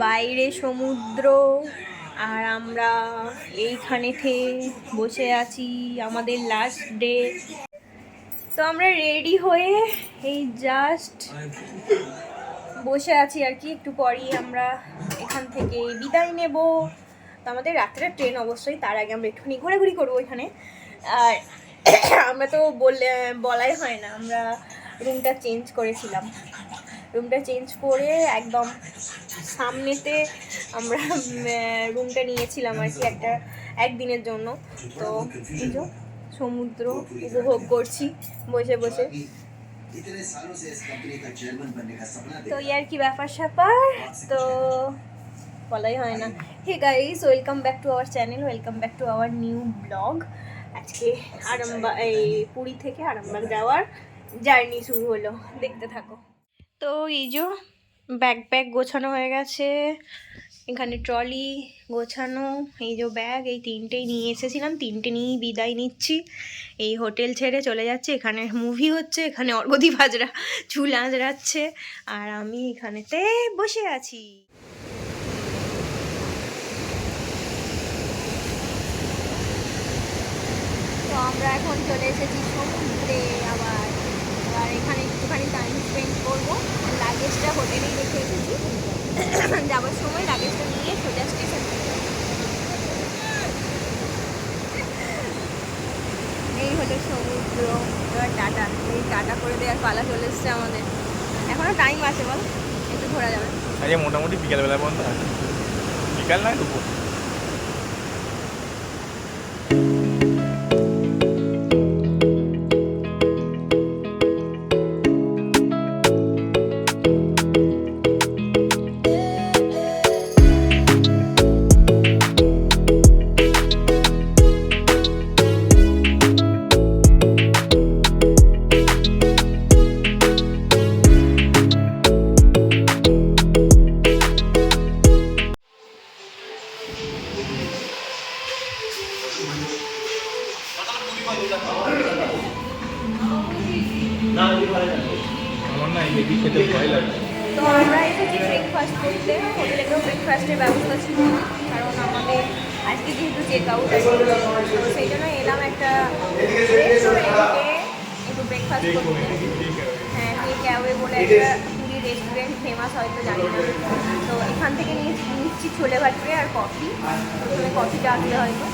বাইরে সমুদ্র আর আমরা এইখানেতে বসে আছি, আমাদের লাস্ট ডে। তো আমরা রেডি হয়ে এই জাস্ট বসে আছি আর কি। একটু পরেই আমরা এখান থেকে বিদায় নেব। তো আমাদের রাত্রে ট্রেন অবশ্যই, তার আগে আমরা একটুখানি ঘোরাঘুরি করবো এখানে। আর আমরা তো বলাই হয় না, আমরা রুমটা চেঞ্জ করেছিলাম। রুমটা চেঞ্জ করে একদম সামনেতে আমরা রুমটা নিয়েছিলাম আর কি একদিনের জন্য। তো এই যে সমুদ্র উপভোগ করছি বসে বসে। তো এই আর কি ব্যাপার স্যাপার, তো বলাই হয় না। Hey guys, welcome back to our channel, welcome back to our new vlog. আজকে এই পুরী থেকে আরামবাগ যাওয়ার জার্নি শুরু হলো, দেখতে থাকো। তো এই যে ব্যাগ গোছানো হয়ে গেছে, এখানে ট্রলি গোছানো, এই যে ব্যাগ, এই তিনটেই নিয়ে এসেছিলাম, তিনটে নিয়েই বিদায় নিচ্ছি। এই হোটেল ছেড়ে চলে যাচ্ছে, এখানে মুভি হচ্ছে, এখানে অর্ঘদীপ হাজরা চুল আঁচড়াচ্ছে, আর আমি এখানেতে বসে আছি। তো আমরা এখন চলে এসেছি সমুদ্রে আবার এখানে একটুখানি টাইম স্পেন্ড করবো। লাগেজটা হোটেলেই রেখে এসেছি, যাওয়ার সময় লাগেজটা নিয়ে সোজা স্টেশন। এই হলো সমুদ্র। এবার টাটা, এই টাটা করে দেওয়ার পালা চলে এসছে আমাদের। এখনো টাইম আছে, বল একটু ঘোরা যাবে। আজকে মোটামুটি বিকালবেলা পর্যন্ত আছে, বিকাল নয় দুপুর। তো আমরা এসেছি ব্রেকফাস্ট করতে, হোটেলে তো ব্রেকফাস্টের ব্যবস্থা ছিল না, কারণ আমাদের আজকে যেহেতু চেক আউট আছে, তো সেই জন্য এলাম একটা রেস্টুরেন্টে একটু ব্রেকফাস্ট করতে। হ্যাঁ, টেক অ্যাওয়ে বলে একটা পুরী রেস্টুরেন্ট, ফেমাস হয়তো জানি না। তো এখান থেকে নিচ্ছি ছোলে ভাটুরে আর কফি, প্রথমে কফিটা আসলে হয়তো।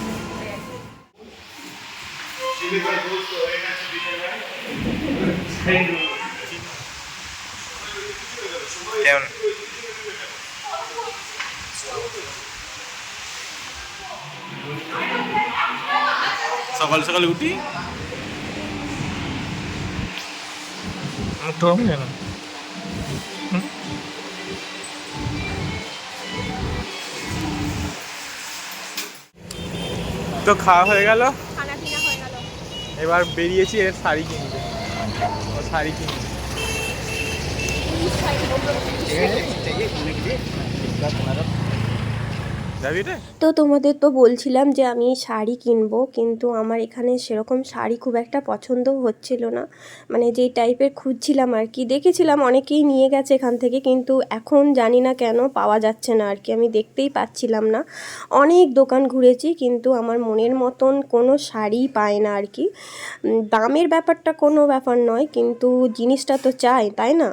সকাল সকাল উঠি মুখটা কেন তো খাওয়া হয়ে গেল, খানা পিনা হয়ে গেল, এবার বেরিয়েছি এর শাড়ি কিনতে। ও শাড়ি কিনতে তো তোমাদের তো বলছিলাম যে আমি শাড়ি কিনবো, কিন্তু আমার এখানে সেরকম শাড়ি খুব একটা পছন্দ হচ্ছিল না। মানে যেই টাইপের খুঁজছিলাম আর কি, দেখেছিলাম অনেকেই নিয়ে গেছে এখান থেকে, কিন্তু এখন জানি না কেন পাওয়া যাচ্ছে না আর কি, আমি দেখতেই পাচ্ছিলাম না। অনেক দোকান ঘুরেছি, কিন্তু আমার মনের মতন কোনো শাড়ি পায় না আর কি। দামের ব্যাপারটা কোনো ব্যাপার নয়, কিন্তু জিনিসটা তো চাই, তাই না?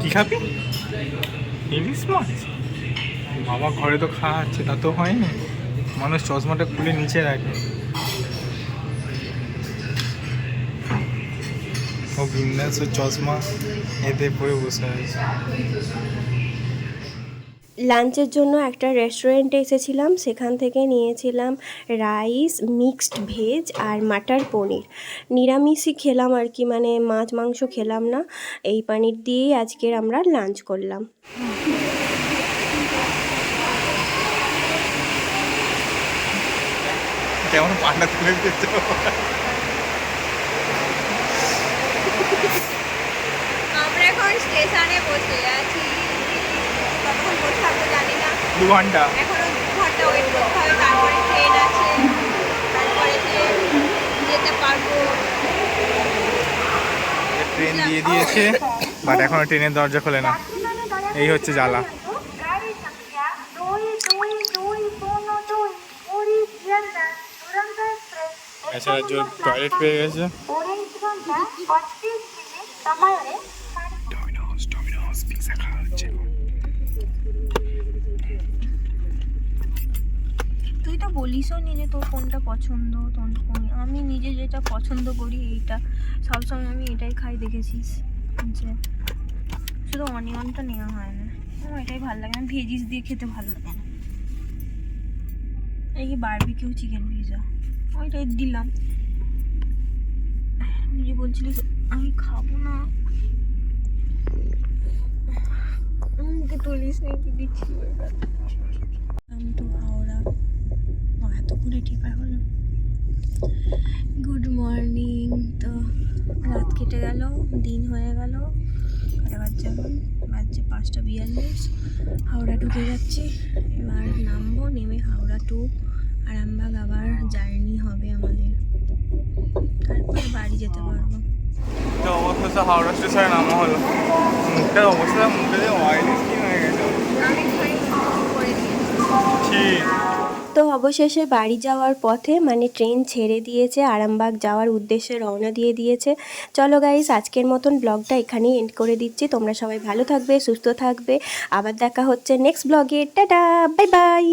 কি খাবি? ইলিশ মাছ? বাবা ঘরে তো খাওয়াচ্ছে, তা তো হয় না, মানুষ চশমাটা খুলে নিচে রাখে। ও বিন্দাস চশমা এতে পরে বসে আছে। লাঞ্চের জন্য একটা রেস্টুরেন্টে এসেছিলাম, সেখান থেকে নিয়েছিলাম রাইস, মিক্সড ভেজ আর মাটার পনির। নিরামিষই খেলাম আর কি, মানে মাছ মাংস খেলাম না। এই পনির দিয়েই আজকের আমরা লাঞ্চ করলাম। কেমন পান্ডা তুলে দিচ্ছ? আমরা এখন স্টেশনে বসে আছি, কতক্ষণ বসে থাকবো জানি না, 2 ঘন্টা। এখনো 2 ঘন্টা ঘন্টা ওয়েট করতে হবে, তারপরে ট্রেন আছে, তারপরে যেতে পারবো। ট্রেন দিয়ে দিয়েছে, বাট এখনো ট্রেনের দরজা খোলে না, এই হচ্ছে জ্বালা। এছাড়া জোর টয়লেট পেয়ে গেছে। ডমিনোস পিৎজা খাওয়া হচ্ছে। তুই তো বলিসও নি যে তোর কোনটা পছন্দ, তোর আমি নিজে যেটা পছন্দ করি এইটা সবসময় আমি এটাই খাই, দেখেছিস যে শুধু অনিয়নটা নেওয়া হয় না, আমার এটাই ভালো লাগে, আমি ভেজিস দিয়ে খেতে ভালো লাগে না। এই বারবিকিউ চিকেন পিৎজা ওইটাই দিলাম, নিজে বলছিলিস আমি খাবো না, মুখে তুলিস নি কি দিচ্ছি। আমি তো হাওড়া এত করে টিপা হলো। Good morning. তো রাত কেটে গেল, দিন হয়ে গেল, কটা বাজছে এখন? বাজছে 5:42। হাওড়া ঢুকে যাচ্ছি, এবার নামবো, নেমে হাওড়া টু আরামবাগ আবার জার্নি হবে আমাদের, তারপরে বাড়ি যেতে পারবো। অবস্থা হাওড়া স্টেশনে নামা হলো, মুখটার অবস্থা, মুখে যে অয়েলি স্কিন হয়ে গেছে। ঠিক। তো অবশেষে বাড়ি যাওয়ার পথে মানে ট্রেন ছেড়ে দিয়েছে, আরামবাগ যাওয়ার উদ্দেশ্যে রওনা দিয়ে দিয়েছে। চলো গাইস, আজকের মতন ব্লগটা এখানেই এন্ড করে দিচ্ছি। তোমরা সবাই ভালো থাকবে, সুস্থ থাকবে, আবার দেখা হচ্ছে নেক্সট ব্লগে। Tata, bye bye.